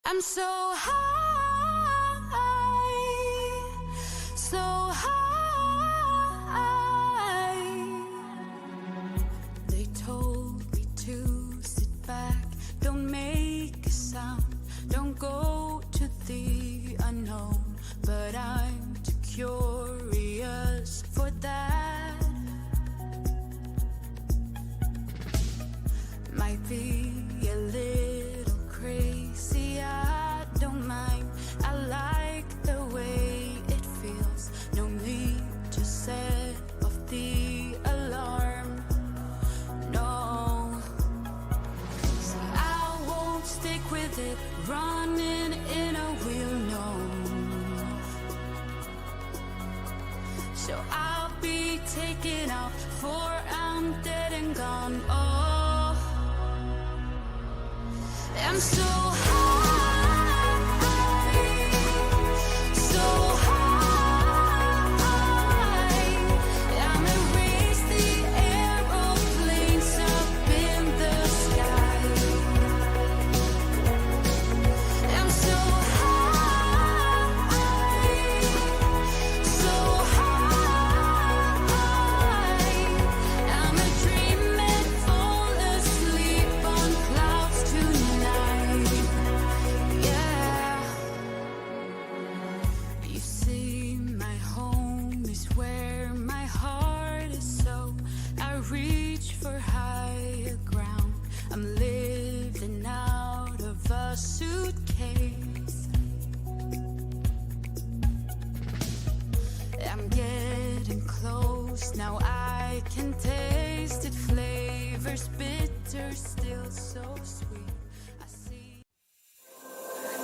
I'm so high, so high. They told me to sit back, don't make a sound, don't go to the unknown. But I'm too curious for that. Might be a little crazy, I don't mind. I like the way it feels. No need to set off the alarm. No, so I won't stick with it, running in a wheel, no. So I'll be taking off, for I'm dead and gone. Oh, I'm so high, so high. I'm erase the aeroplanes up in the sky. I'm so high, so high. I'm a dream and fall asleep on clouds tonight. Yeah. You see, my home is where my heart is, so I reach for higher ground. I'm living out of a suitcase. I'm getting close, now I can taste it. Flavors bitter, still so sweet. I see.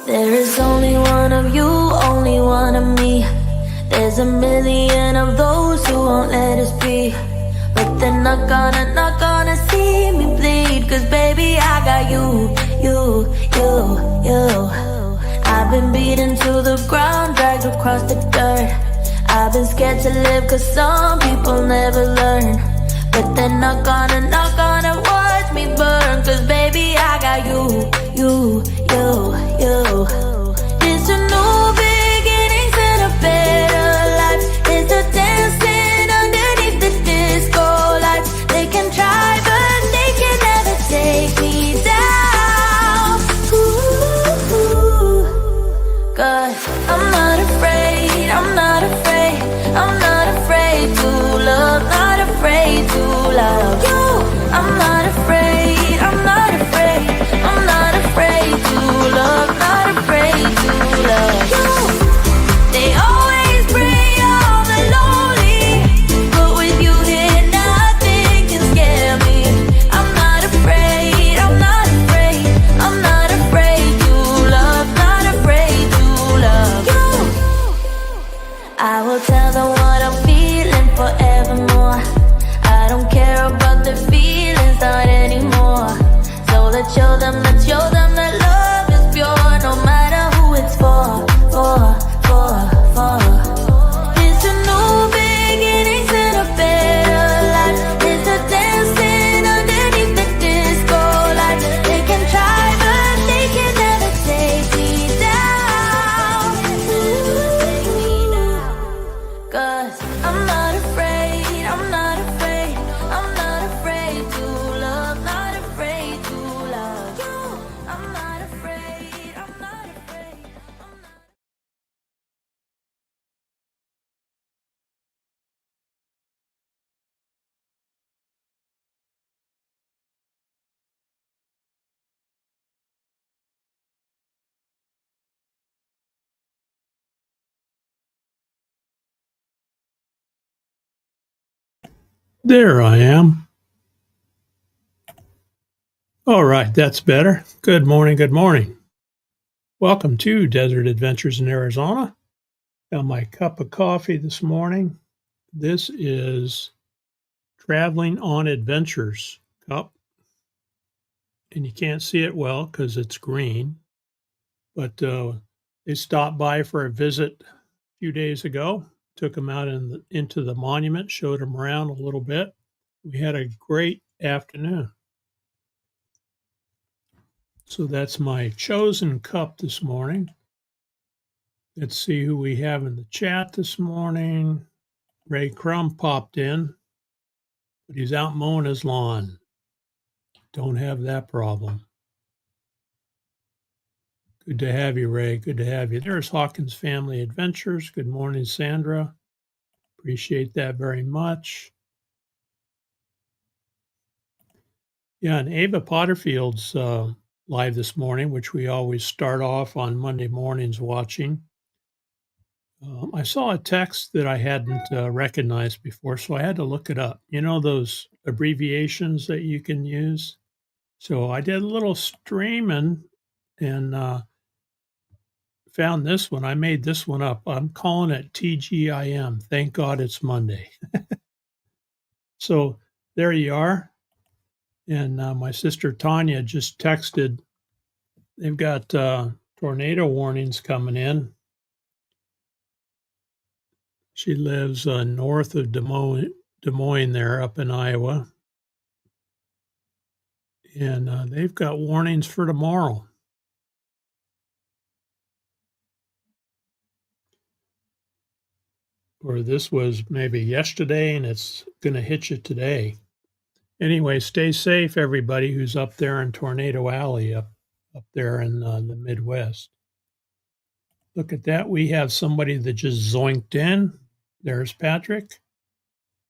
There is only one of you, only one of me. There's a million of those who won't let us be. But they're not gonna see me bleed. Cause baby, I got you. I've been beaten to the ground, dragged across the dirt. I've been scared to live cause some people never learn. But they're not gonna watch me burn. Cause baby, I got you. It's a new beginnings and a better life. It's a dancing underneath the disco lights. They can try but they can never take me down. Ooh, cause I'm not afraid, I'm not afraid. I'm not afraid to love, not afraid to love you. I'm not afraid, I'm not afraid. I'm not afraid to love, not afraid to love you. They always bring all the lonely, but with you here nothing can scare me. I'm not afraid, I'm not afraid. I'm not afraid to love, not afraid to love you. I will tell them what I'm feeling forevermore. I don't care about their feelings, not anymore. So let's show them that love is pure, no matter who it's for. It's a new beginnings and a better life. It's a dancing underneath the disco lights. They can try but they can never take me down. Cause I'm not afraid, I'm not afraid. I'm not afraid to love, not afraid to love you. I'm not afraid, I'm not afraid. There I am. All right, that's better. Good morning, good morning. Welcome to Desert Adventures in Arizona. Got my cup of coffee this morning. This is Traveling on Adventures cup. And you can't see it well because it's green. But they stopped by for a visit a few days ago. Took them out into the monument, showed them around a little bit. We had a great afternoon. So that's my chosen cup this morning. Let's see who we have in the chat this morning. Ray Crum popped in, but he's out mowing his lawn. Don't have that problem. Good to have you, Ray. Good to have you. There's Hawkins Family Adventures. Good morning, Sandra. Appreciate that very much. Yeah, and Ava Potterfield's live this morning, which we always start off on Monday mornings watching. I saw a text that I hadn't recognized before, so I had to look it up. You know those abbreviations that you can use? So I did a little streaming and found this one. I made this one up. I'm calling it TGIM. Thank God it's Monday. So there you are. And my sister Tanya just texted. They've got tornado warnings coming in. She lives north of Des Moines there up in Iowa. And they've got warnings for tomorrow. Or this was maybe yesterday and it's going to hit you today. Anyway, stay safe, everybody who's up there in Tornado Alley up there in the Midwest. Look at that. We have somebody that just zoinked in. There's Patrick.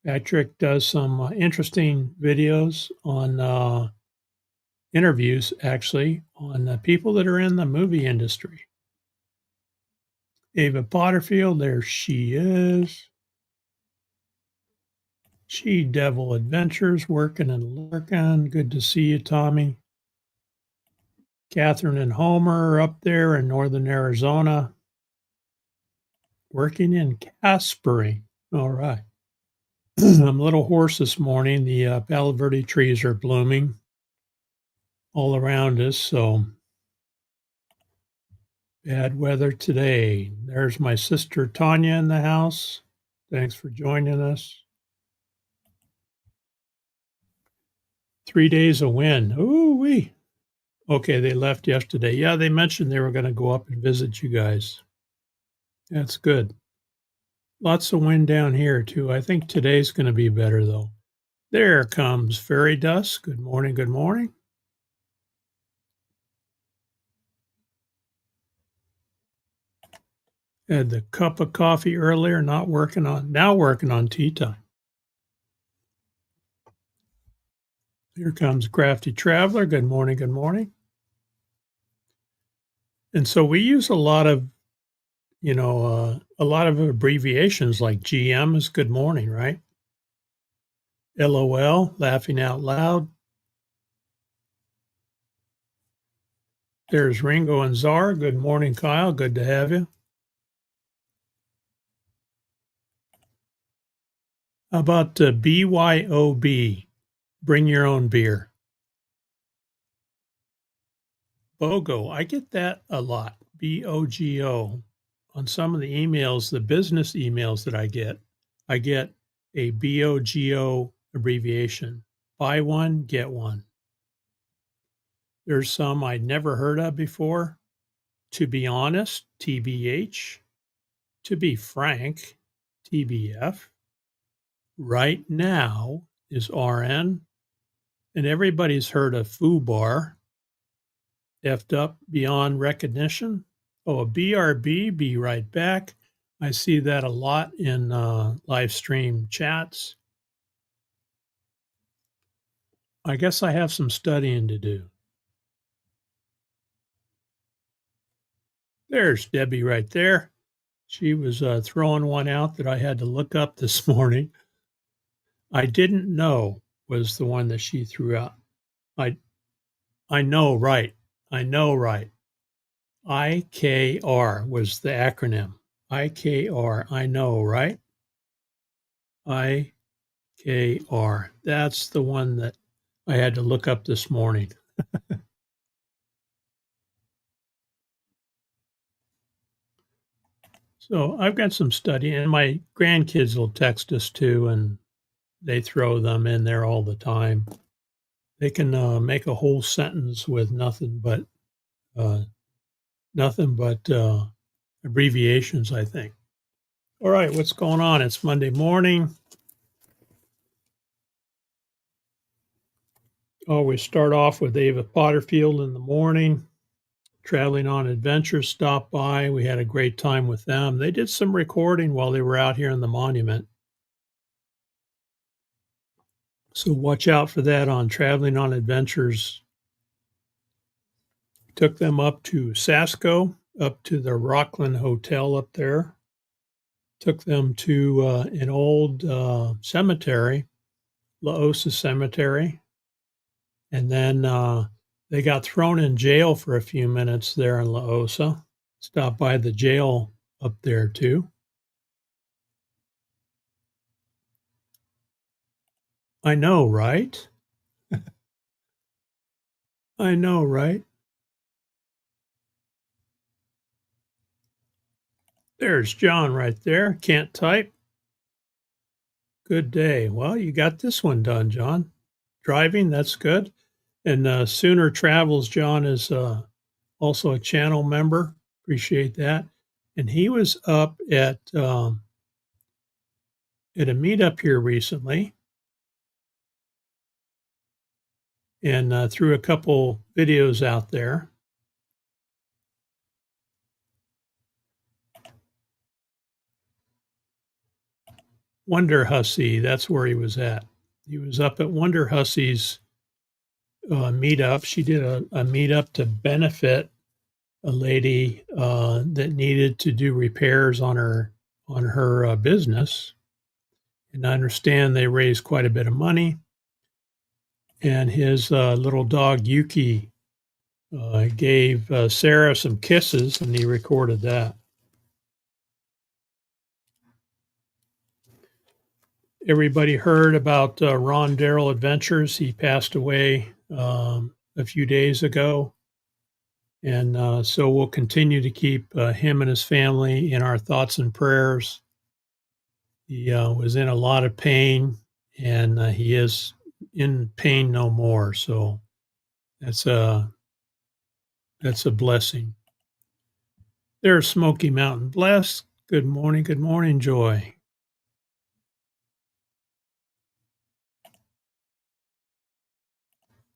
Patrick does some interesting videos on interviews, actually, on people that are in the movie industry. Ava Potterfield, there she is. She Devil Adventures, working and lurking. Good to see you, Tommy. Catherine and Homer are up there in northern Arizona, working in Caspering. All right. I'm a little hoarse this morning. The Palo Verde trees are blooming all around us, so bad weather today. There's my sister Tanya in the house. Thanks for joining us. 3 days of wind. Ooh-wee. Okay, they left yesterday. Yeah, they mentioned they were going to go up and visit you guys. That's good. Lots of wind down here, too. I think today's going to be better, though. There comes Fairy Dust. Good morning, good morning. Had the cup of coffee earlier, now working on tea time. Here comes Crafty Traveler. Good morning, good morning. And so we use a lot of abbreviations like GM is good morning, right? LOL, laughing out loud. There's Ringo and Czar. Good morning, Kyle. Good to have you. How about BYOB? Bring your own beer. BOGO. I get that a lot. BOGO. On some of the emails, the business emails that I get a BOGO abbreviation. Buy one, get one. There's some I'd never heard of before. To be honest, TBH. To be frank, TBF. Right now is RN. And everybody's heard of FUBAR. Effed up beyond recognition. Oh, a BRB, be right back. I see that a lot in live stream chats. I guess I have some studying to do. There's Debbie right there. She was throwing one out that I had to look up this morning. I didn't know was the one that she threw out. I know, right. I know, right. IKR was the acronym. IKR, I know, right? IKR. That's the one that I had to look up this morning. So I've got some study, and my grandkids will text us too, and they throw them in there all the time. They can make a whole sentence with nothing but Nothing but abbreviations, I think. All right, what's going on? It's Monday morning. Always start off with Ava Potterfield in the morning. Traveling on Adventures stopped by. We had a great time with them. They did some recording while they were out here in the monument. So watch out for that on Traveling on Adventures. Took them up to Sasco, up to the Rockland Hotel up there. Took them to an old cemetery, La Osa Cemetery. And then they got thrown in jail for a few minutes there in La Osa. Stopped by the jail up there too. I know, right? I know, right? There's John right there. Can't type. Good day. Well, you got this one done, John. Driving, that's good. And Sooner Travels, John is also a channel member. Appreciate that. And he was up at a meetup here recently and threw a couple videos out there. Wonder Hussy, that's where he was at. He was up at Wonder Hussy's meetup. She did a meetup to benefit a lady that needed to do repairs on her business. And I understand they raised quite a bit of money. And his little dog Yuki gave Sarah some kisses, and he recorded that. Everybody heard about Ron Darrell Adventures. He passed away a few days ago. And so we'll continue to keep him and his family in our thoughts and prayers. He was in a lot of pain, and he is in pain no more. So that's a blessing. There's Smoky Mountain Bless. Good morning, Joy.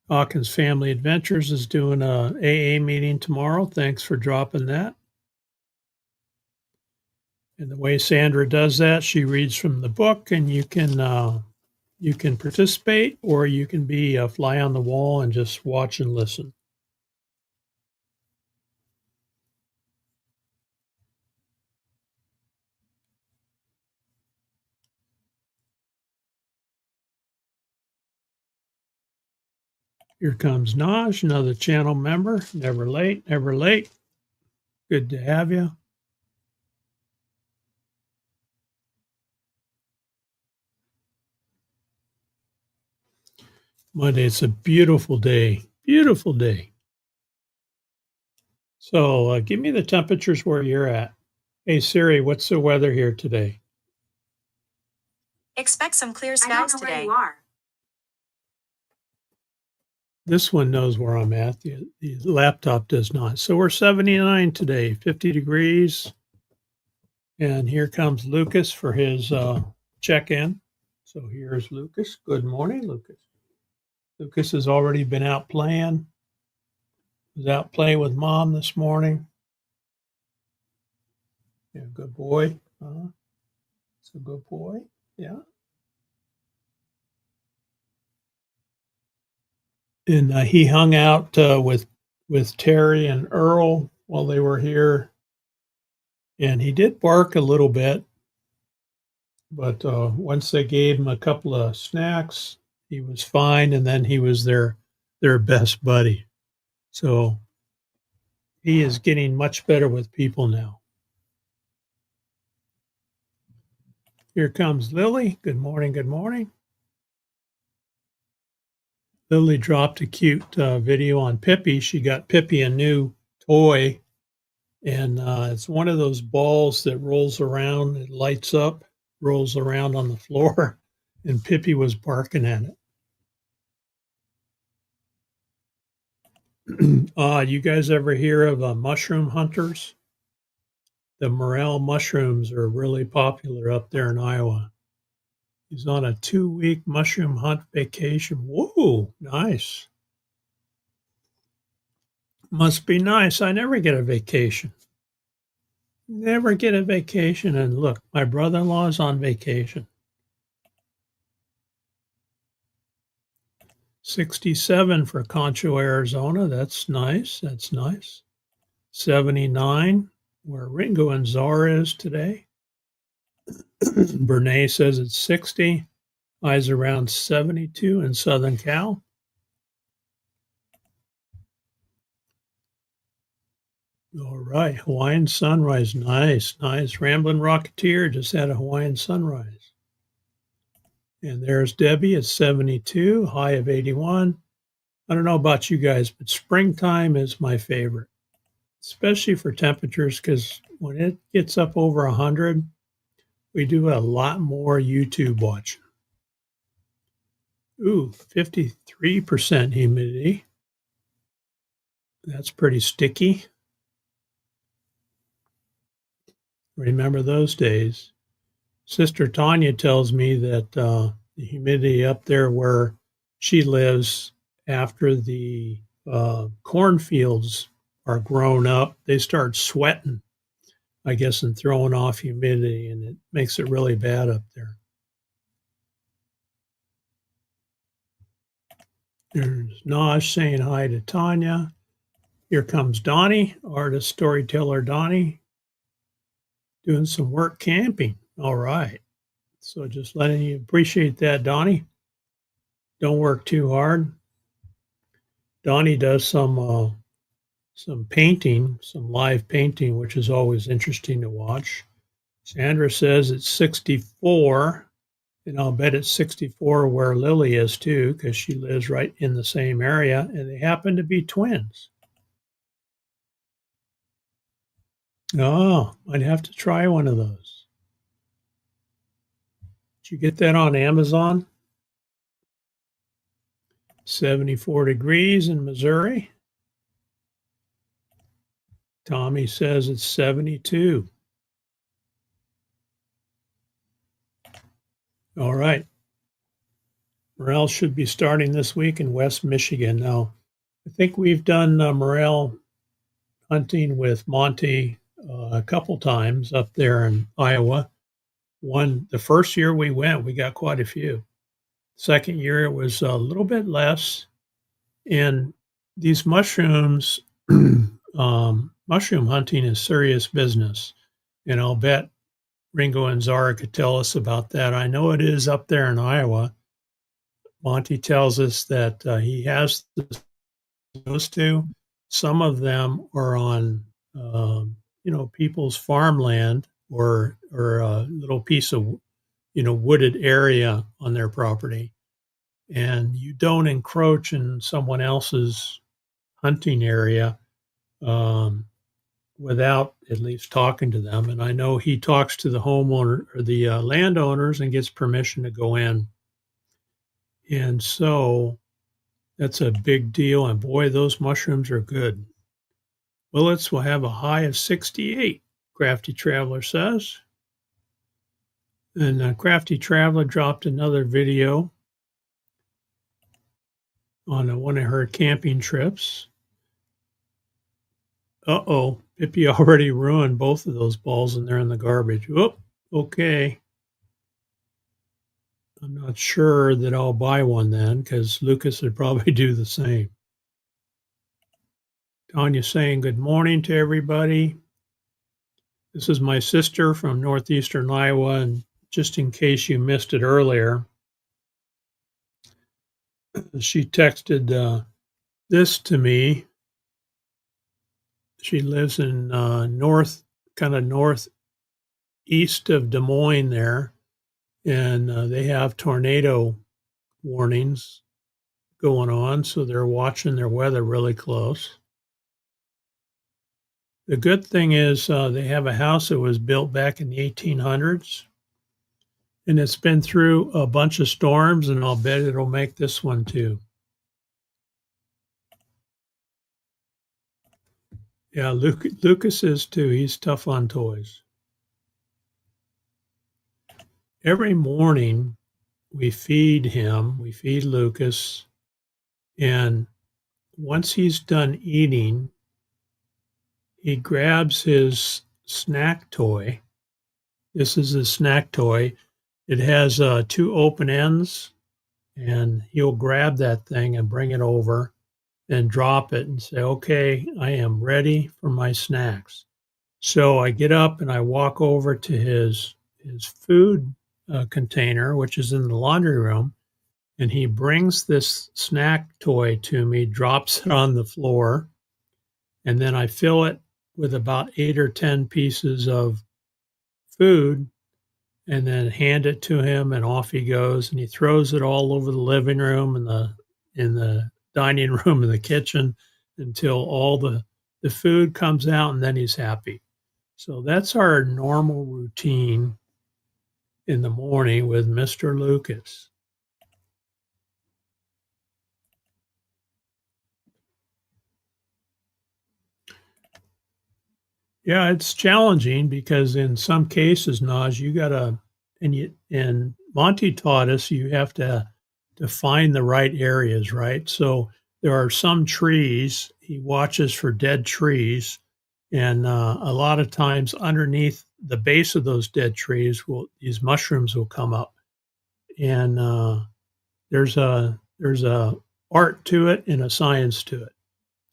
Hawkins Family Adventures is doing a AA meeting tomorrow. Thanks for dropping that. And the way Sandra does that, she reads from the book, and you can participate, or you can be a fly on the wall and just watch and listen. Here comes Naj, another channel member. Never late, never late. Good to have you. Monday, it's a beautiful day. Beautiful day. So give me the temperatures where you're at. Hey, Siri, what's the weather here today? Expect some clear skies today. Where you are. This one knows where I'm at. The laptop does not. So we're 79 today, 50 degrees. And here comes Lucas for his check-in. So here's Lucas. Good morning, Lucas. Lucas has already been out playing. Was out playing with Mom this morning. Yeah, good boy. It's a good boy. Yeah. And he hung out with Terry and Earl while they were here. And he did bark a little bit. But once they gave him a couple of snacks, he was fine. And then he was their best buddy. So he is getting much better with people now. Here comes Lily. Good morning, good morning. Lily dropped a cute video on Pippi. She got Pippi a new toy, and it's one of those balls that rolls around, it lights up, rolls around on the floor, and Pippi was barking at it. You guys ever hear of mushroom hunters? The morel mushrooms are really popular up there in Iowa. He's on a 2-week mushroom hunt vacation. Whoa, nice. Must be nice. I never get a vacation. Never get a vacation. And look, my brother-in-law is on vacation. 67 for Concho, Arizona. That's nice. That's nice. 79 where Ringo and Zara is today. Bernays says it's 60. Highs around 72 in Southern Cal. All right, Hawaiian sunrise. Nice, nice. Ramblin' Rocketeer just had a Hawaiian sunrise. And there's Debbie at 72, high of 81. I don't know about you guys, but springtime is my favorite, especially for temperatures, because when it gets up over 100, we do a lot more YouTube watching. Ooh, 53% humidity. That's pretty sticky. Remember those days. Sister Tanya tells me that the humidity up there where she lives, after the cornfields are grown up, they start sweating, I guess, and throwing off humidity, and it makes it really bad up there. There's Naj saying hi to Tanya. Here comes Donnie, artist, storyteller Donnie, doing some work camping. All right. So just letting you appreciate that, Donnie. Don't work too hard. Donnie does some painting, some live painting, which is always interesting to watch. Sandra says it's 64, and I'll bet it's 64 where Lily is too, because she lives right in the same area, and they happen to be twins. Oh, I'd have to try one of those. Did you get that on Amazon? 74 degrees in Missouri. Tommy says it's 72. All right. Morel should be starting this week in West Michigan. Now, I think we've done morel hunting with Monty a couple times up there in Iowa. The first year we went, we got quite a few. Second year, it was a little bit less. And these mushrooms, mushroom hunting is serious business. And I'll bet Ringo and Zara could tell us about that. I know it is up there in Iowa. Monty tells us that he has those two. Some of them are on, people's farmland or a little piece of, wooded area on their property. And you don't encroach in someone else's hunting area without at least talking to them. And I know he talks to the homeowner or the landowners and gets permission to go in. And so that's a big deal. And boy, those mushrooms are good. Willits will have a high of 68, Crafty Traveler says. And Crafty Traveler dropped another video on one of her camping trips. Uh-oh, Pippi already ruined both of those balls and they're in the garbage. Oh, okay. I'm not sure that I'll buy one then, because Lucas would probably do the same. Tanya saying good morning to everybody. This is my sister from northeastern Iowa, and just in case you missed it earlier, she texted this to me. She lives in northeast of Des Moines there, and they have tornado warnings going on, so they're watching their weather really close. The good thing is they have a house that was built back in the 1800s, and it's been through a bunch of storms, and I'll bet it'll make this one too. Yeah, Lucas is too. He's tough on toys. Every morning we feed him, we feed Lucas, and once he's done eating, he grabs his snack toy. This is his snack toy. It has two open ends, and he'll grab that thing and bring it over and drop it and say, okay, I am ready for my snacks. So I get up and I walk over to his food container, which is in the laundry room, and he brings this snack toy to me, drops it on the floor, and then I fill it with about 8 or 10 pieces of food and then hand it to him, and off he goes, and he throws it all over the living room and in the dining room and the kitchen until all the food comes out, and then he's happy. So that's our normal routine in the morning with Mr. Lucas. Yeah, it's challenging because in some cases, Naj, you gotta, and Monty taught us you have to find the right areas, right? So there are some trees, he watches for dead trees, and a lot of times underneath the base of those dead trees, these mushrooms will come up, and there's a art to it and a science to it.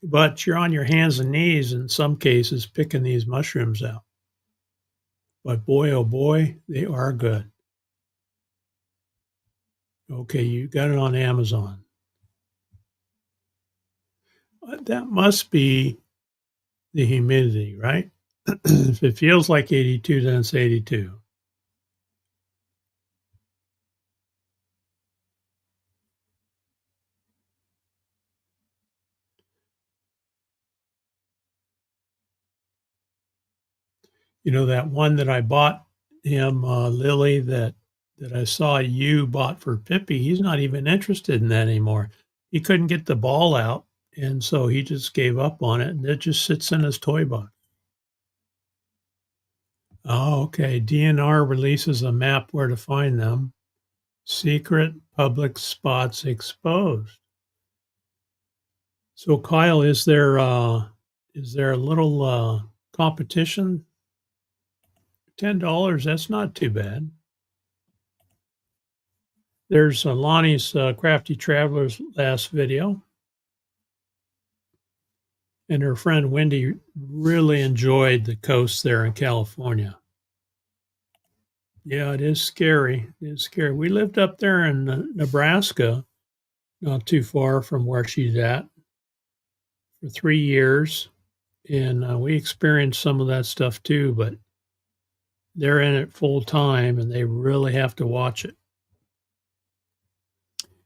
But you're on your hands and knees in some cases picking these mushrooms out. But boy, oh boy, they are good. Okay, you got it on Amazon. That must be the humidity, right? If it feels like 82, then it's 82. You know, that one that I bought him, Lily, that I saw you bought for Pippi, he's not even interested in that anymore. He couldn't get the ball out, and so he just gave up on it, and it just sits in his toy box. Oh, okay. DNR releases a map where to find them. Secret public spots exposed. So, Kyle, is there a little competition? $10, that's not too bad. There's Lonnie's Crafty Traveler's last video. And her friend Wendy really enjoyed the coast there in California. Yeah, it is scary. It is scary. We lived up there in Nebraska, not too far from where she's at, for 3 years. And we experienced some of that stuff too, but they're in it full time and they really have to watch it.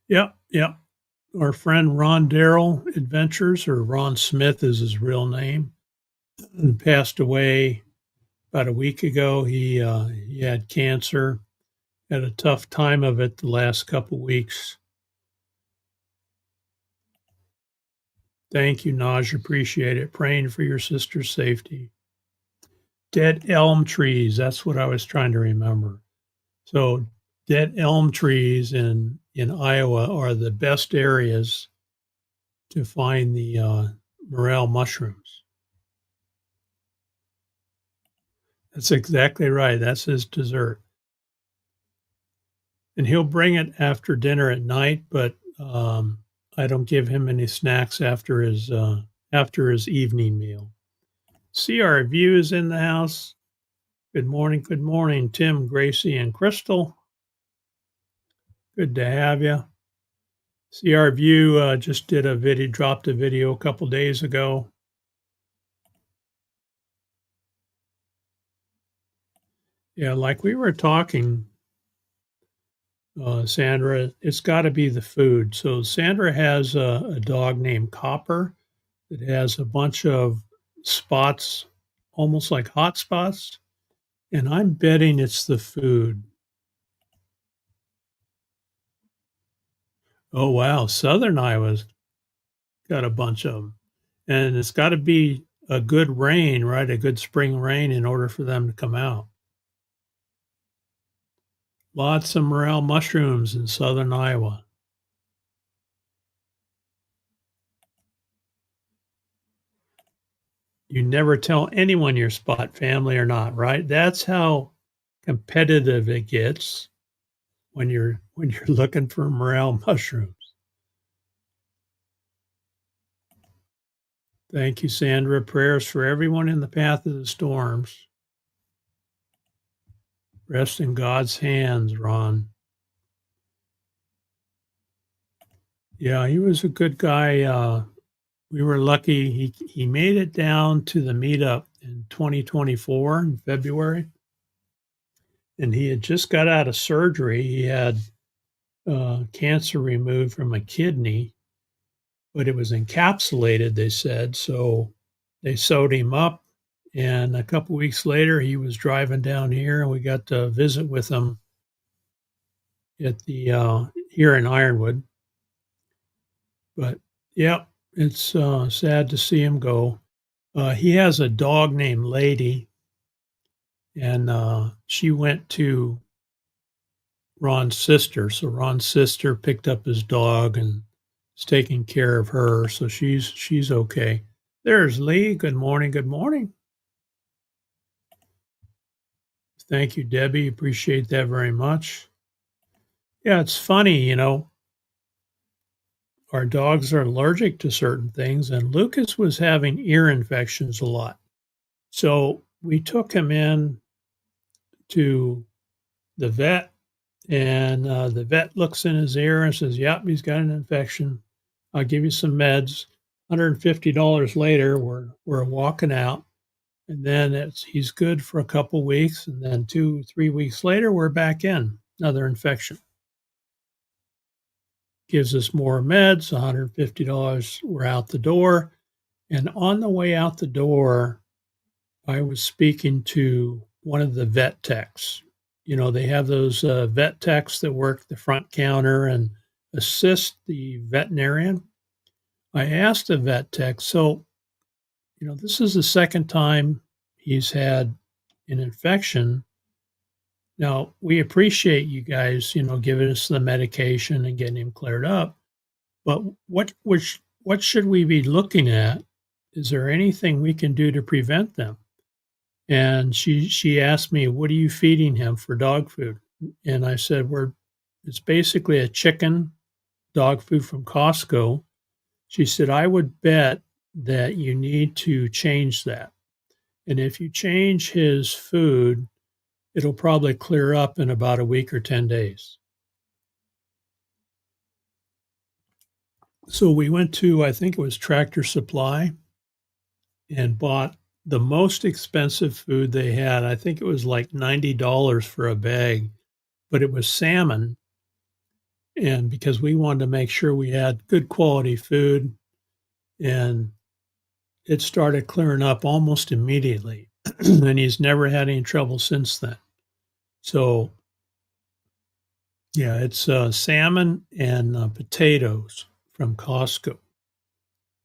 Yep, yep. Our friend Ron Darrell Adventures, or Ron Smith is his real name, passed away about a week ago. He had cancer, had a tough time of it the last couple weeks. Thank you, Naj. Appreciate it. Praying for your sister's safety. Dead elm trees. That's what I was trying to remember. So dead elm trees in Iowa are the best areas to find the morel mushrooms. That's exactly right. That's his dessert. And he'll bring it after dinner at night, but I don't give him any snacks after his evening meal. CR View is in the house. Good morning, Tim, Gracie, and Crystal. Good to have you. CR View just dropped a video a couple days ago. Yeah, like we were talking, Sandra, it's got to be the food. So Sandra has a dog named Copper that has a bunch of spots, almost like hot spots, and I'm betting it's the food. Oh wow, Southern Iowa's got a bunch of them, and it's got to be a good rain, right? A good spring rain in order for them to come out. Lots of morel mushrooms in southern Iowa. You never tell anyone your spot, family or not, right? That's how competitive it gets when you're looking for morel mushrooms. Thank you, Sandra. Prayers for everyone in the path of the storms. Rest in God's hands, Ron. Yeah, he was a good guy. We were lucky. He made it down to the meetup in 2024 in February, and he had just got out of surgery. He had cancer removed from a kidney, but it was encapsulated, they said. So they sewed him up, and a couple weeks later, he was driving down here, and we got to visit with him at the here in Ironwood. But yeah, it's sad to see him go. He has a dog named Lady, and she went to Ron's sister. So Ron's sister picked up his dog and is taking care of her. So she's okay. There's Lee. Good morning. Good morning. Thank you, Debbie. Appreciate that very much. Yeah, it's funny, you know, our dogs are allergic to certain things, and Lucas was having ear infections a lot. So we took him in to the vet, and the vet looks in his ear and says, "Yep, he's got an infection. I'll give you some meds." $150 later, we're walking out, and then he's good for a couple weeks, and then 2-3 weeks later, we're back in another infection. Gives us more meds, $150. We're out the door, and on the way out the door, I was speaking to one of the vet techs. You know, they have those vet techs that work the front counter and assist the veterinarian. I asked the vet tech, so, you know, this is the second time he's had an infection. Now, we appreciate you guys, you know, giving us the medication and getting him cleared up, but what should we be looking at? Is there anything we can do to prevent them? And she asked me, "What are you feeding him for dog food?" And I said, it's basically a chicken dog food from Costco. She said, "I would bet that you need to change that. And if you change his food, it'll probably clear up in about a week or 10 days." So we went to, I think it was Tractor Supply, and bought the most expensive food they had. I think it was like $90 for a bag, but it was salmon. And because we wanted to make sure we had good quality food, and it started clearing up almost immediately. And he's never had any trouble since then. So, yeah, it's salmon and potatoes from Costco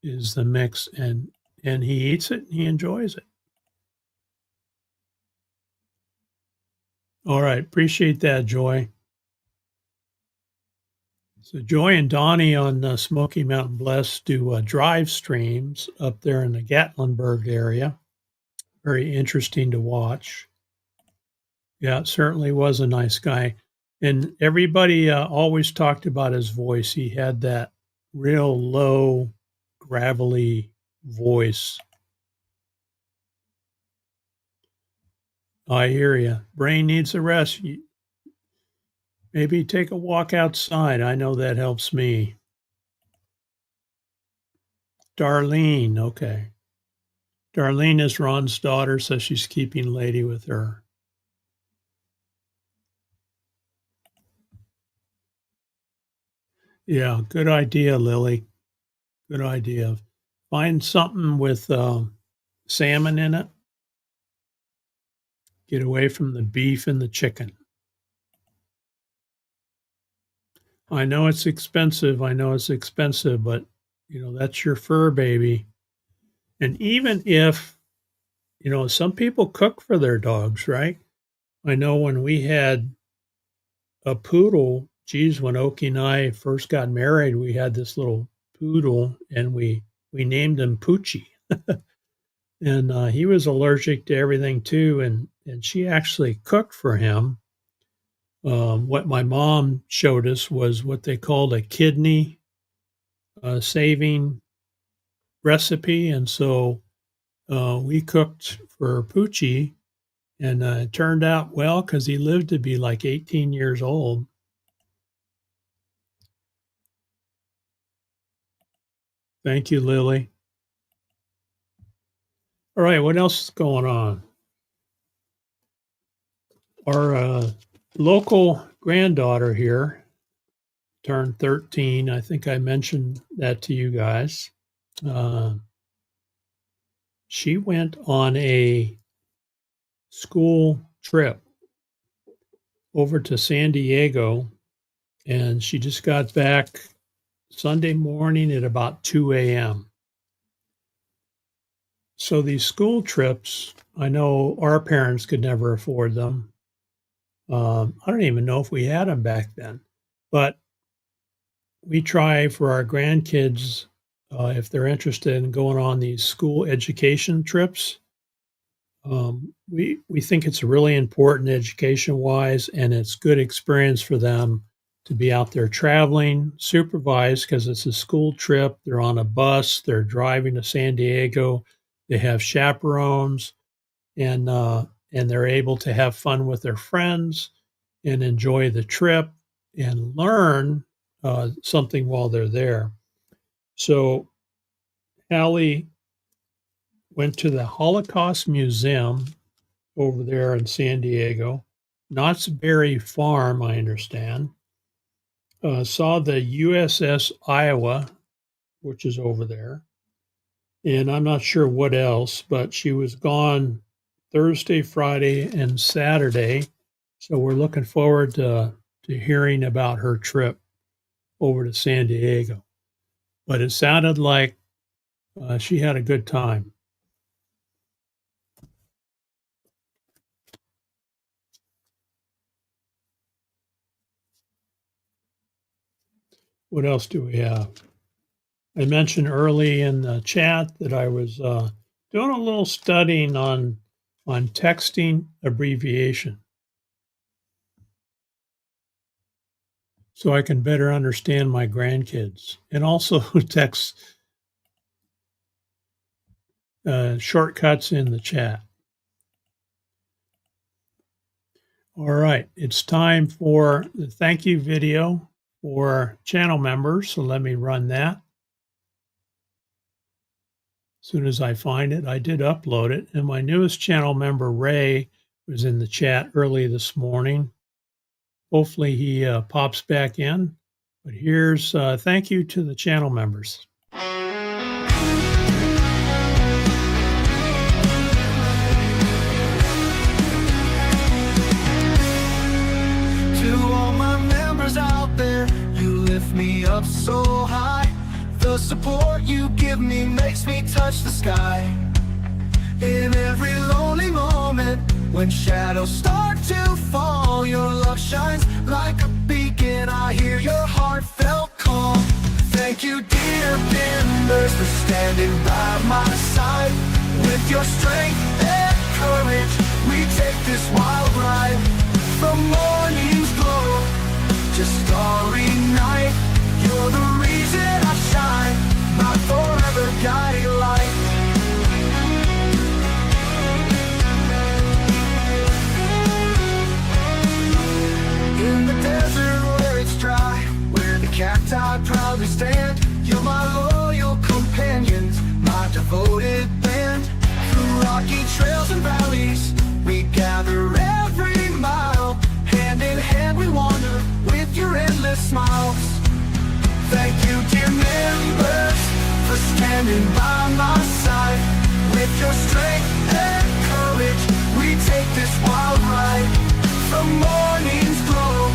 is the mix, and he eats it and he enjoys it. All right, appreciate that, Joy. So Joy and Donnie on Smoky Mountain Bless do drive streams up there in the Gatlinburg area. Very interesting to watch. Yeah, certainly was a nice guy. And everybody always talked about his voice. He had that real low, gravelly voice. I hear you. Brain needs a rest. Maybe take a walk outside. I know that helps me. Darlene, okay. Darlene is Ron's daughter, so she's keeping Lady with her. Yeah, good idea, Lily. Good idea. Find something with salmon in it. Get away from the beef and the chicken. I know it's expensive, but, you know, that's your fur baby. And even if, some people cook for their dogs, right? I know when we had a poodle, geez, when Oki and I first got married, we had this little poodle and we named him Poochie. And he was allergic to everything too. And she actually cooked for him. What my mom showed us was what they called a kidney saving recipe. And so we cooked for Poochie, and it turned out well because he lived to be like 18 years old. Thank you, Lily. All right, what else is going on? Our local granddaughter here turned 13. I think I mentioned that to you guys. She went on a school trip over to San Diego, and she just got back Sunday morning at about 2 a.m. So these school trips, I know our parents could never afford them. I don't even know if we had them back then, but we try for our grandkids, if they're interested in going on these school education trips. We think it's really important education-wise, and it's good experience for them to be out there traveling, supervised, because it's a school trip. They're on a bus. They're driving to San Diego. They have chaperones, and they're able to have fun with their friends and enjoy the trip and learn something while they're there. So Hallie went to the Holocaust Museum over there in San Diego, Knott's Berry Farm, I understand. Saw the USS Iowa, which is over there. And I'm not sure what else, but she was gone Thursday, Friday, and Saturday. So we're looking forward to hearing about her trip over to San Diego. But it sounded like she had a good time. What else do we have? I mentioned early in the chat that I was doing a little studying on texting abbreviation, so I can better understand my grandkids, and also text shortcuts in the chat. All right, it's time for the thank you video for channel members, so let me run that. As soon as I find it, I did upload it, and my newest channel member, Ray, was in the chat early this morning. Hopefully he pops back in, but here's thank you to the channel members. Me up so high. The support you give me makes me touch the sky. In every lonely moment, when shadows start to fall, your love shines like a beacon. I hear your heartfelt call. Thank you, dear members, for standing by my side. With your strength and courage, we take this wild ride. From morning's glow to starry night, you're the reason I shine, my forever guiding light. In the desert where it's dry, where the cacti proudly stand, you're my loyal companions, my devoted band. Through rocky trails and valleys, we gather every mile. Hand in hand we wander with your endless smiles. Thank you, dear members, for standing by my side. With your strength and courage, we take this wild ride. From morning's glow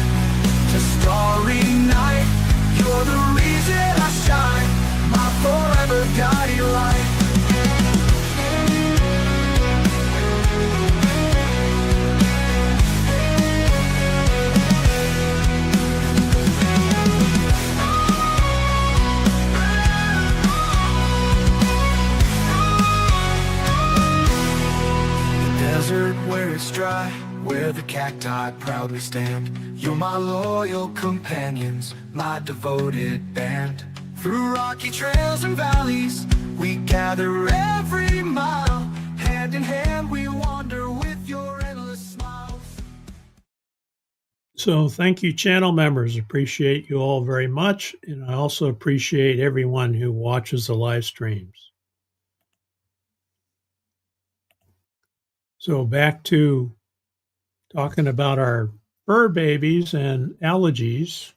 to starry night, you're the reason I shine, my forever guiding light. dry, where the cacti proudly stand. You're my loyal companions, my devoted band. Through rocky trails and valleys, we gather every mile. Hand in hand we wander with your endless smiles. So thank you, channel members. Appreciate you all very much. And I also appreciate everyone who watches the live streams. So back to talking about our fur babies and allergies.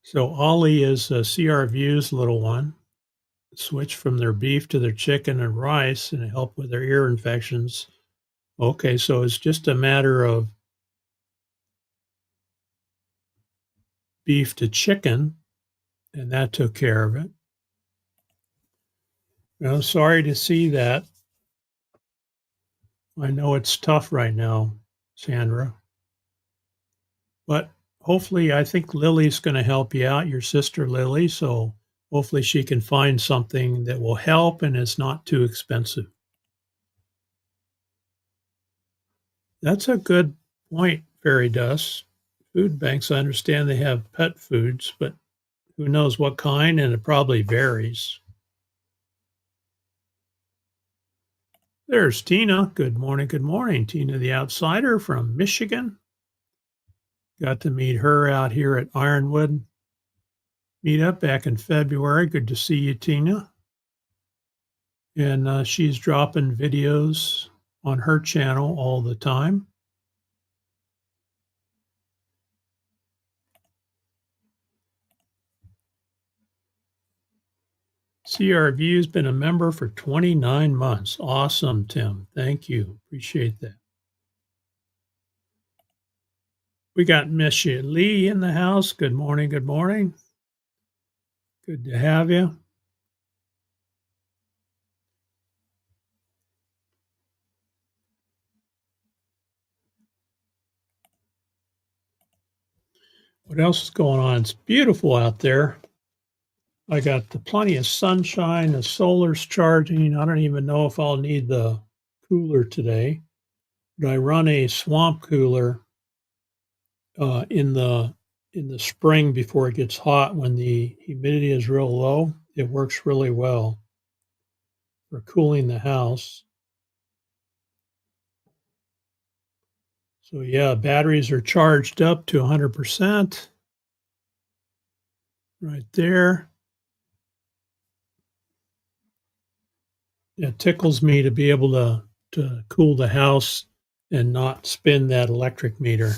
So Ollie is CRVU's little one. Switched from their beef to their chicken and rice and help with their ear infections. Okay, so it's just a matter of beef to chicken, and that took care of it. Well, sorry to see that. I know it's tough right now, Sandra. But hopefully, I think Lily's going to help you out, your sister Lily. So hopefully she can find something that will help and is not too expensive. That's a good point, Fairy Dust. Food banks, I understand they have pet foods, but who knows what kind, and it probably varies. There's Tina. Good morning. Good morning. Tina the Outsider from Michigan. Got to meet her out here at Ironwood Meetup back in February. Good to see you, Tina. And she's dropping videos on her channel all the time. CRVU's been a member for 29 months. Awesome, Tim. Thank you. Appreciate that. We got Miss Lee in the house. Good morning. Good morning. Good to have you. What else is going on? It's beautiful out there. I got plenty of sunshine. The solar's charging. I don't even know if I'll need the cooler today, but I run a swamp cooler in the spring before it gets hot. When the humidity is real low, it works really well for cooling the house. So yeah, batteries are charged up to 100% right there. It tickles me to be able to cool the house and not spin that electric meter.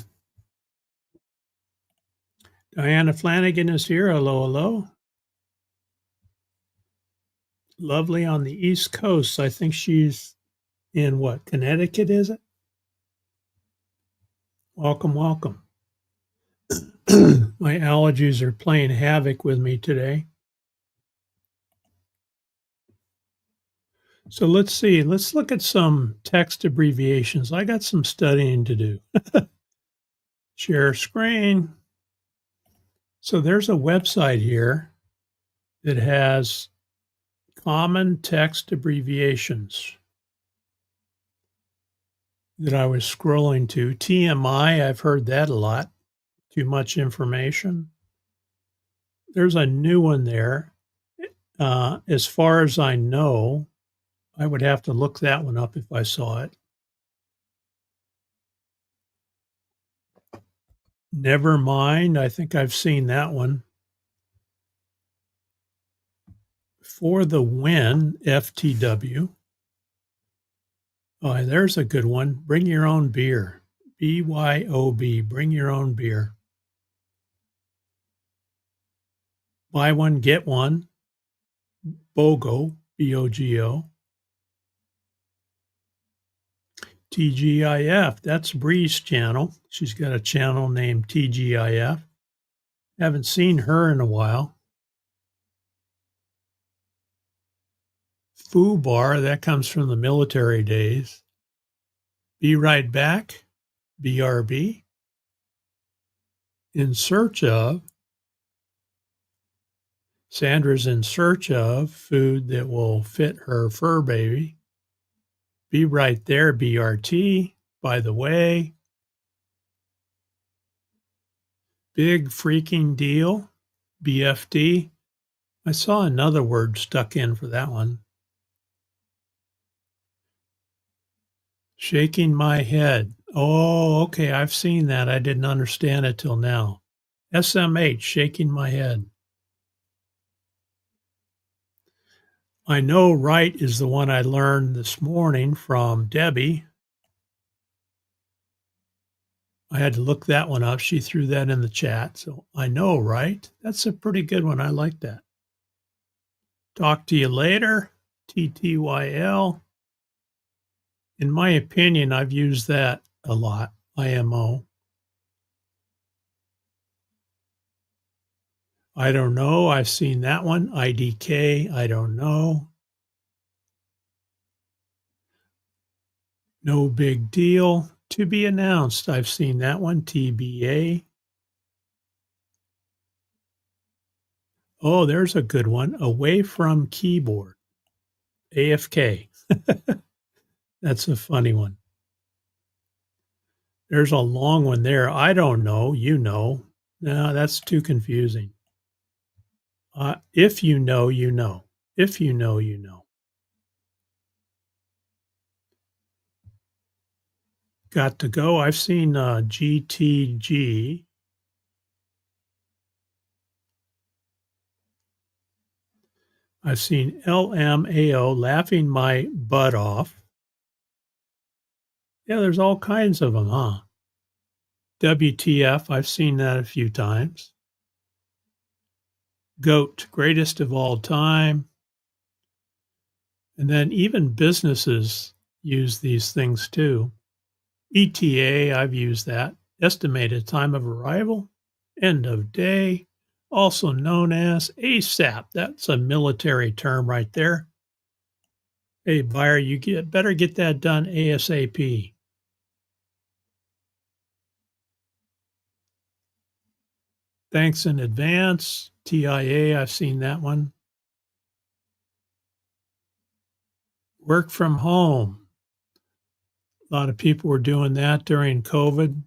Diana Flanagan is here. Hello, hello. Lovely on the East Coast. I think she's in what, Connecticut, is it? Welcome, welcome. My allergies are playing havoc with me today. So let's see. Let's look at some text abbreviations. I got some studying to do. Share screen. So there's a website here that has common text abbreviations that I was scrolling to. TMI, I've heard that a lot. Too much information. There's a new one there. As far as I know, I would have to look that one up if I saw it. Never mind. I think I've seen that one. For the Win, FTW. Oh, there's a good one. Bring your own beer. BYOB. Bring your own beer. Buy one, get one. BOGO. BOGO. TGIF. That's Bree's channel. She's got a channel named TGIF. Haven't seen her in a while. FUBAR, that comes from the military days. Be Right Back, BRB. In Search Of. Sandra's in search of food that will fit her fur baby. Be right there, BRT. By the way, big freaking deal, BFD. I saw another word stuck in for that one. Shaking my head. Oh, okay. I've seen that. I didn't understand it till now. SMH, shaking my head. I know right is the one I learned this morning from Debbie. I had to look that one up. She threw that in the chat. So I know right. That's a pretty good one. I like that. Talk to you later. TTYL. In my opinion, I've used that a lot. IMO. I don't know. I've seen that one. IDK. I don't know. No big deal. To be announced. I've seen that one. TBA. Oh, there's a good one. Away from keyboard. AFK. That's a funny one. There's a long one there. I don't know. You know. No, that's too confusing. If you know, you know. If you know, you know. Got to go. I've seen GTG. I've seen LMAO, laughing my butt off. Yeah, there's all kinds of them, huh? WTF, I've seen that a few times. GOAT, greatest of all time. And then even businesses use these things too. ETA, I've used that. Estimated time of arrival, end of day, also known as ASAP. That's a military term right there. Hey, buyer, you better get that done ASAP. Thanks in advance. TIA, I've seen that one. Work from home. A lot of people were doing that during COVID.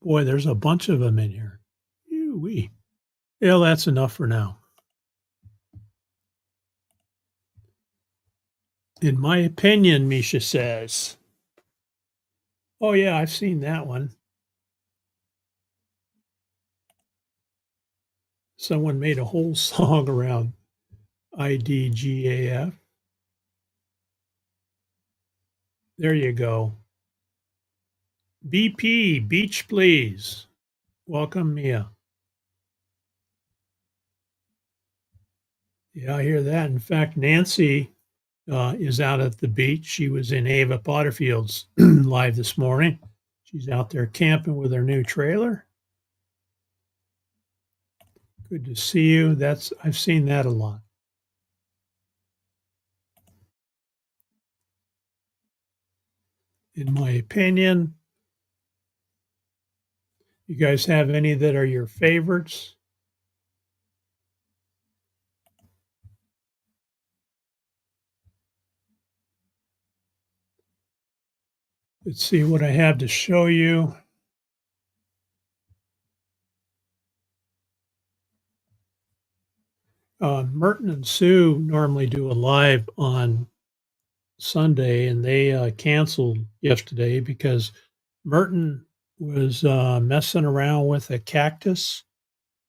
Boy, there's a bunch of them in here. Wee. Yeah, that's enough for now. In my opinion, Misha says. Oh, yeah, I've seen that one. Someone made a whole song around IDGAF. There you go. BP, beach please. Welcome, Mia. Yeah, I hear that. In fact, Nancy is out at the beach. She was in Ava Potterfield's live this morning. She's out there camping with her new trailer. Good to see you. I've seen that a lot. In my opinion, you guys have any that are your favorites? Let's see what I have to show you. Merton and Sue normally do a live on Sunday, and they canceled yesterday because Merton was messing around with a cactus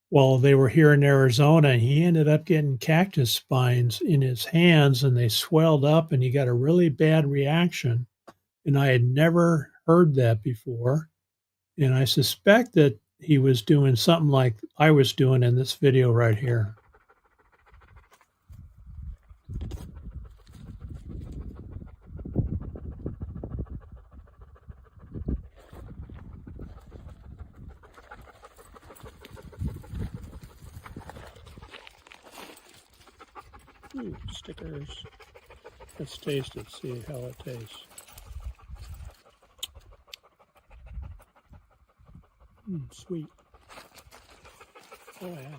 while they were here in Arizona, and he ended up getting cactus spines in his hands, and they swelled up, and he got a really bad reaction. And I had never heard that before. And I suspect that he was doing something like I was doing in this video right here. Ooh, stickers. Let's taste it, see how it tastes. Sweet. Oh, yeah.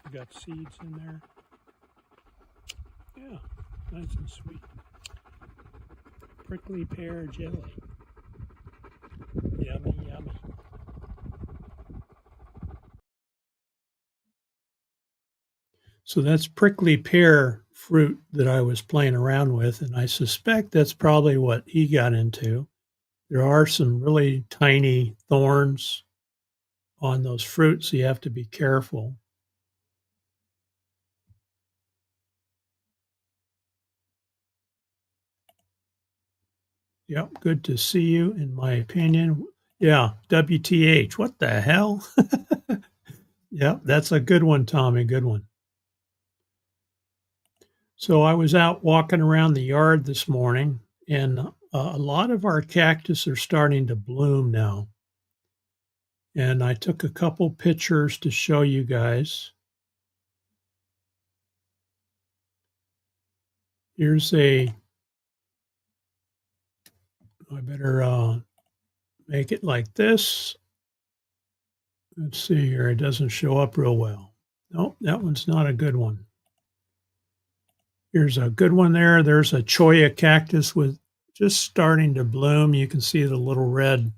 We got seeds in there. Yeah, nice and sweet. Prickly pear jelly. Yummy, yummy. So that's prickly pear fruit that I was playing around with, and I suspect that's probably what he got into. There are some really tiny thorns on those fruits, so you have to be careful. Yep, good to see you, in my opinion. Yeah, WTH, what the hell? Yep, that's a good one, Tommy, good one. So I was out walking around the yard this morning, and a lot of our cactus are starting to bloom now. And I took a couple pictures to show you guys. Here's I better make it like this. Let's see here, it doesn't show up real well. Nope, that one's not a good one. Here's a good one there. There's a cholla cactus with just starting to bloom. You can see the little red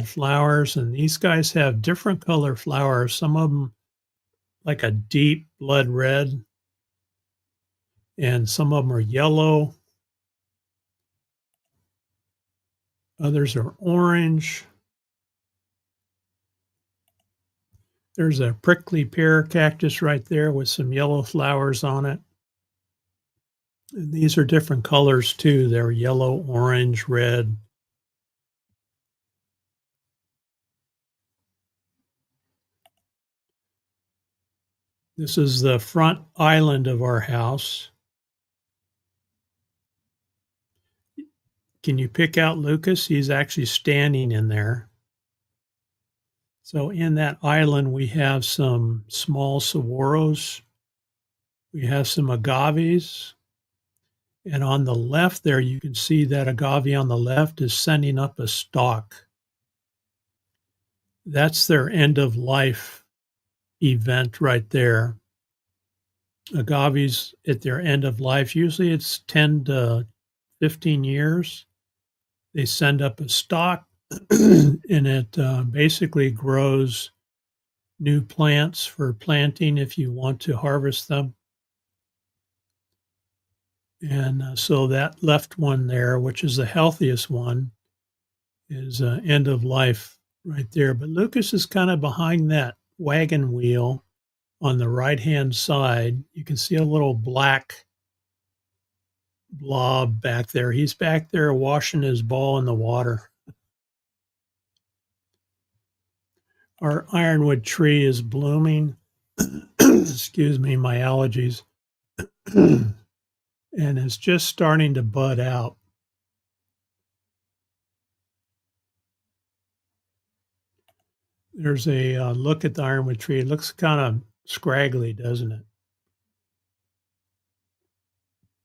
flowers, and these guys have different color flowers. Some of them like a deep blood red, and some of them are yellow. Others are orange. There's a prickly pear cactus right there with some yellow flowers on it. And these are different colors too. They're yellow, orange, red. This is the front island of our house. Can you pick out Lucas? He's actually standing in there. So in that island, we have some small saguaros. We have some agaves. And on the left there, you can see that agave on the left is sending up a stalk. That's their end of life event right there. Agaves at their end of life, usually it's 10 to 15 years. They send up a stalk and it basically grows new plants for planting if you want to harvest them. And so that left one there, which is the healthiest one, is end of life right there. But Lucas is kind of behind that wagon wheel on the right-hand side. You can see a little black blob back there. He's back there washing his ball in the water. Our ironwood tree is blooming. Excuse me, my allergies. And it's just starting to bud out. There's a look at the ironwood tree. It looks kind of scraggly, doesn't it?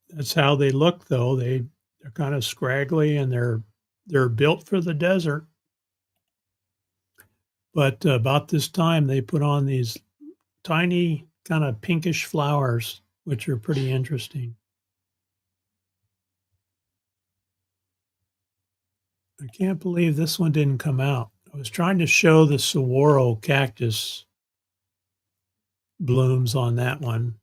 That's how they look, though. They're kind of scraggly, and they're built for the desert. But about this time, they put on these tiny kind of pinkish flowers, which are pretty interesting. I can't believe this one didn't come out. I was trying to show the saguaro cactus blooms on that one.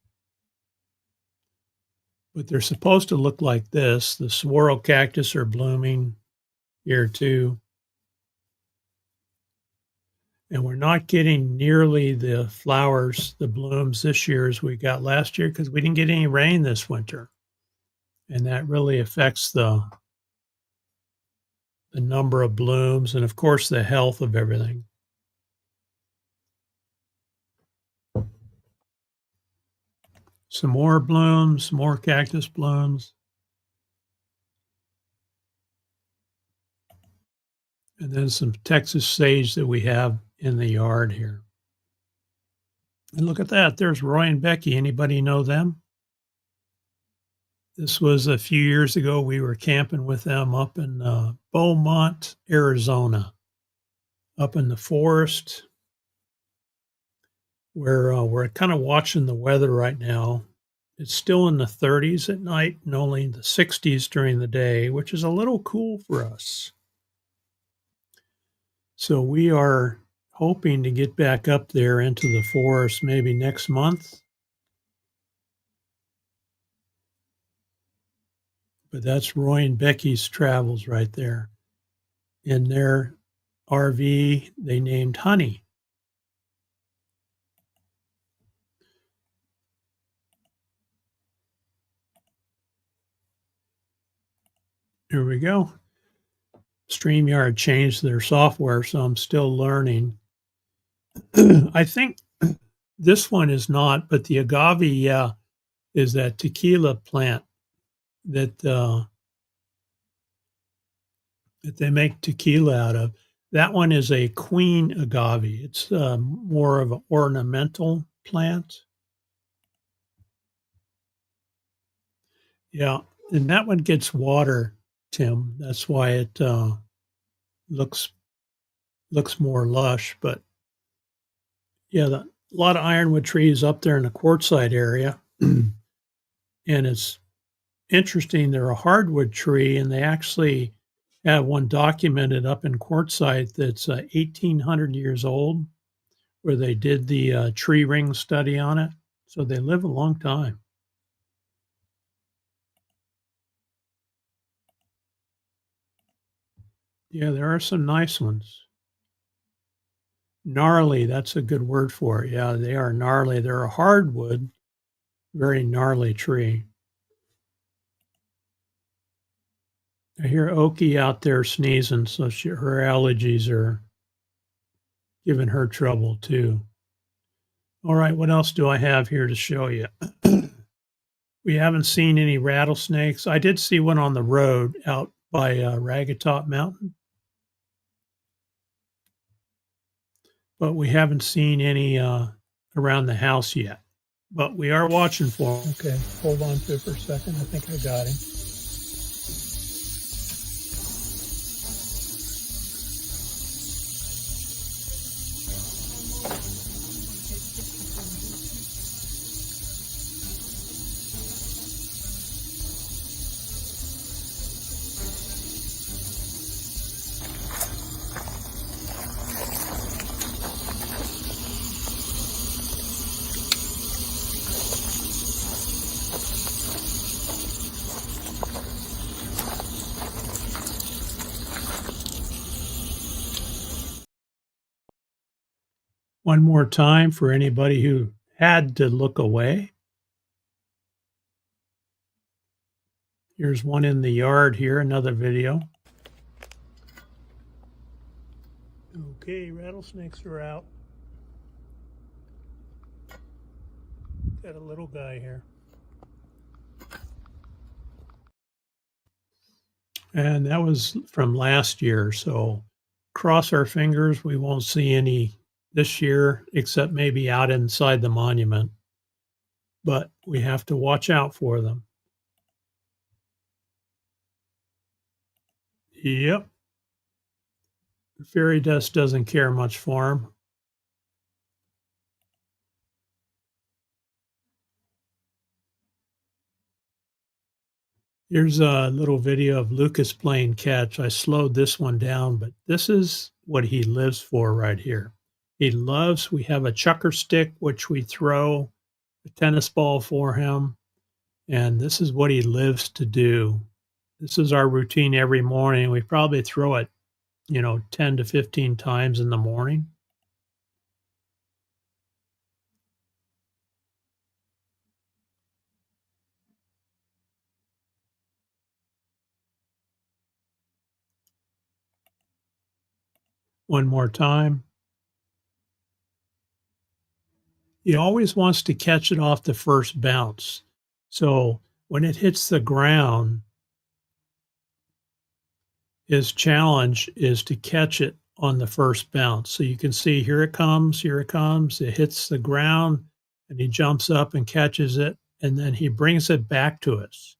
But they're supposed to look like this. The saguaro cactus are blooming here too. And we're not getting nearly the flowers, the blooms this year as we got last year because we didn't get any rain this winter. And that really affects the number of blooms and, of course, the health of everything. Some more blooms, more cactus blooms. And then some Texas sage that we have in the yard here. And look at that. There's Roy and Becky. Anybody know them? This was a few years ago. We were camping with them up in Beaumont, Arizona, up in the forest. We're kind of watching the weather right now. It's still in the 30s at night and only the 60s during the day, which is a little cool for us. So we are hoping to get back up there into the forest maybe next month. But that's Roy and Becky's travels right there. In their RV, they named Honey. Here we go. StreamYard changed their software, so I'm still learning. I think this one is not, but the agave, yeah, is that tequila plant that that they make tequila out of. That one is a queen agave. It's more of an ornamental plant. Yeah, and that one gets water, Tim. That's why it looks more lush. But yeah, a lot of ironwood trees up there in the Quartzsite area, and it's interesting. They're a hardwood tree, and they actually have one documented up in Quartzsite that's 1,800 years old, where they did the tree ring study on it. So they live a long time. Yeah, there are some nice ones. Gnarly, that's a good word for it. Yeah, they are gnarly. They're a hardwood, very gnarly tree. I hear Oki out there sneezing, so her allergies are giving her trouble too. All right, what else do I have here to show you? We haven't seen any rattlesnakes. I did see one on the road out by Ragged Top Mountain, but we haven't seen any around the house yet. But we are watching for them. Okay, hold on to it for a second. I think I got him. One more time for anybody who had to look away. Here's one in the yard here, another video. Okay, rattlesnakes are out. Got a little guy here. And that was from last year, so cross our fingers we won't see any this year, except maybe out inside the monument. But we have to watch out for them. Yep. Fairy dust doesn't care much for them. Here's a little video of Lucas playing catch. I slowed this one down, but this is what he lives for right here. We have a chucker stick, which we throw a tennis ball for him. And this is what he lives to do. This is our routine every morning. We probably throw it, 10 to 15 times in the morning. One more time. He always wants to catch it off the first bounce. So when it hits the ground, his challenge is to catch it on the first bounce. So you can see here it comes, it hits the ground, and he jumps up and catches it, and then he brings it back to us.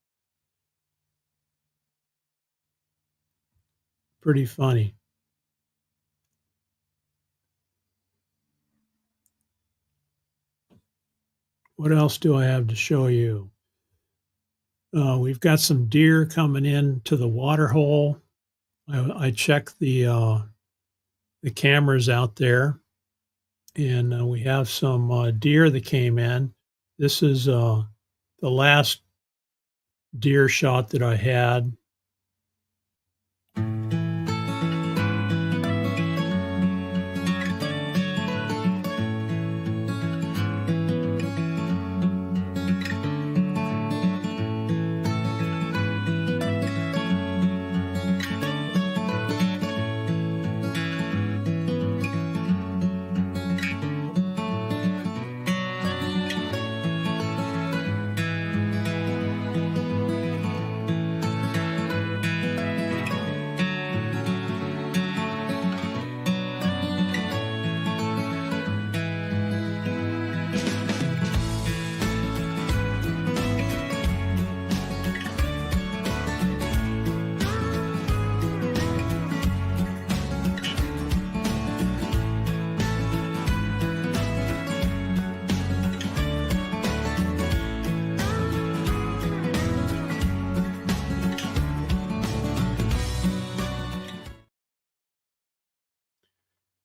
Pretty funny. What else do I have to show you? We've got some deer coming in to the water hole. I checked the cameras out there, and we have some deer that came in. This is the last deer shot that I had.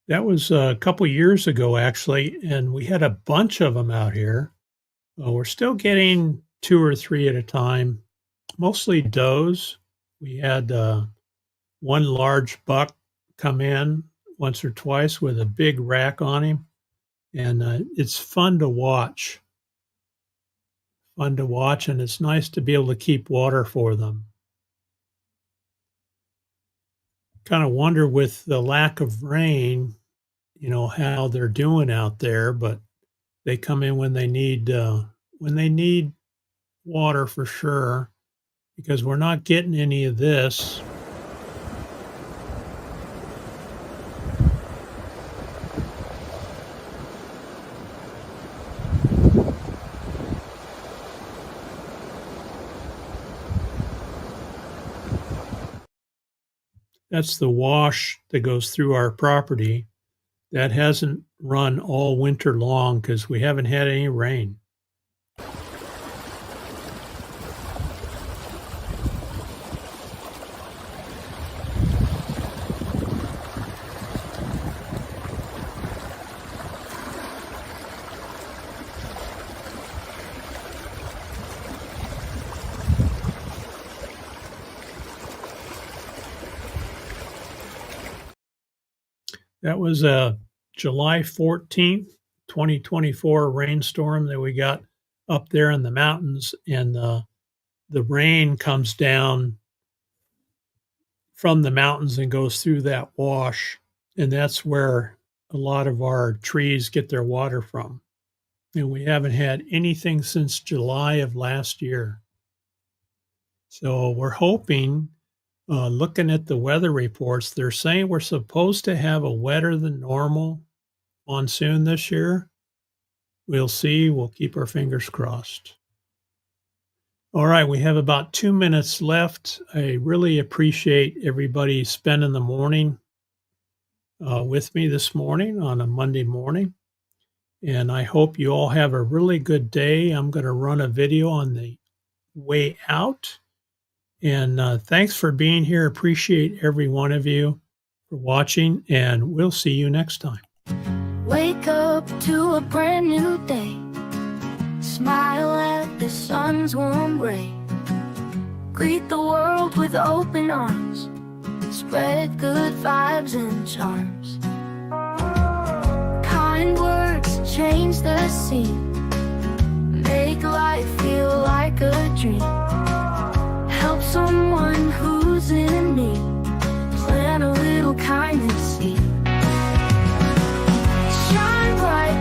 That was a couple years ago, actually, and we had a bunch of them out here. We're still getting 2 or 3 at a time, mostly does. We had one large buck come in once or twice with a big rack on him, and it's fun to watch. And it's nice to be able to keep water for them. Kind of wonder with the lack of rain, how they're doing out there, but they come in when they need water for sure, because we're not getting any of this. That's the wash that goes through our property. That hasn't run all winter long because we haven't had any rain. That was a July 14th, 2024 rainstorm that we got up there in the mountains, and the rain comes down from the mountains and goes through that wash, and that's where a lot of our trees get their water from. And we haven't had anything since July of last year. So we're hoping, looking at the weather reports, they're saying we're supposed to have a wetter than normal monsoon this year. We'll see. We'll keep our fingers crossed. All right, we have about 2 minutes left. I really appreciate everybody spending the morning with me this morning on a Monday morning. And I hope you all have a really good day. I'm going to run a video on the way out. And thanks for being here. Appreciate every one of you for watching, and we'll see you next time. Wake up to a brand new day. Smile at the sun's warm ray. Greet the world with open arms. Spread good vibes and charms. Kind words change the scene. Make life feel like a dream. Help someone who's in need. Plant a little kindness seed. Shine bright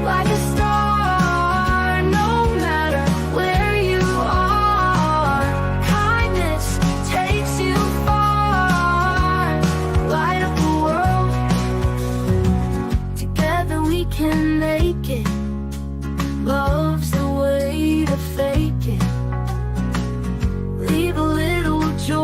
like a star. No matter where you are, kindness takes you far. Light up the world. Together we can make it. Love's the way to fake it. Leave a little joy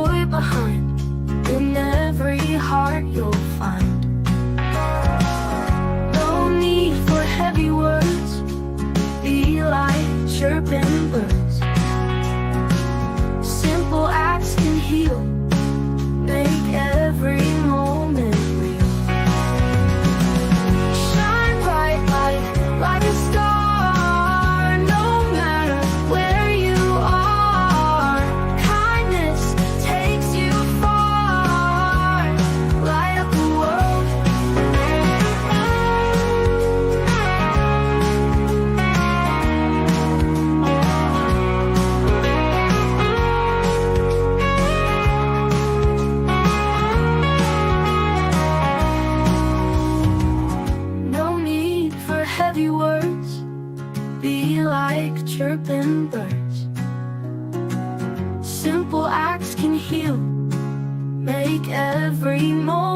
you. Make every moment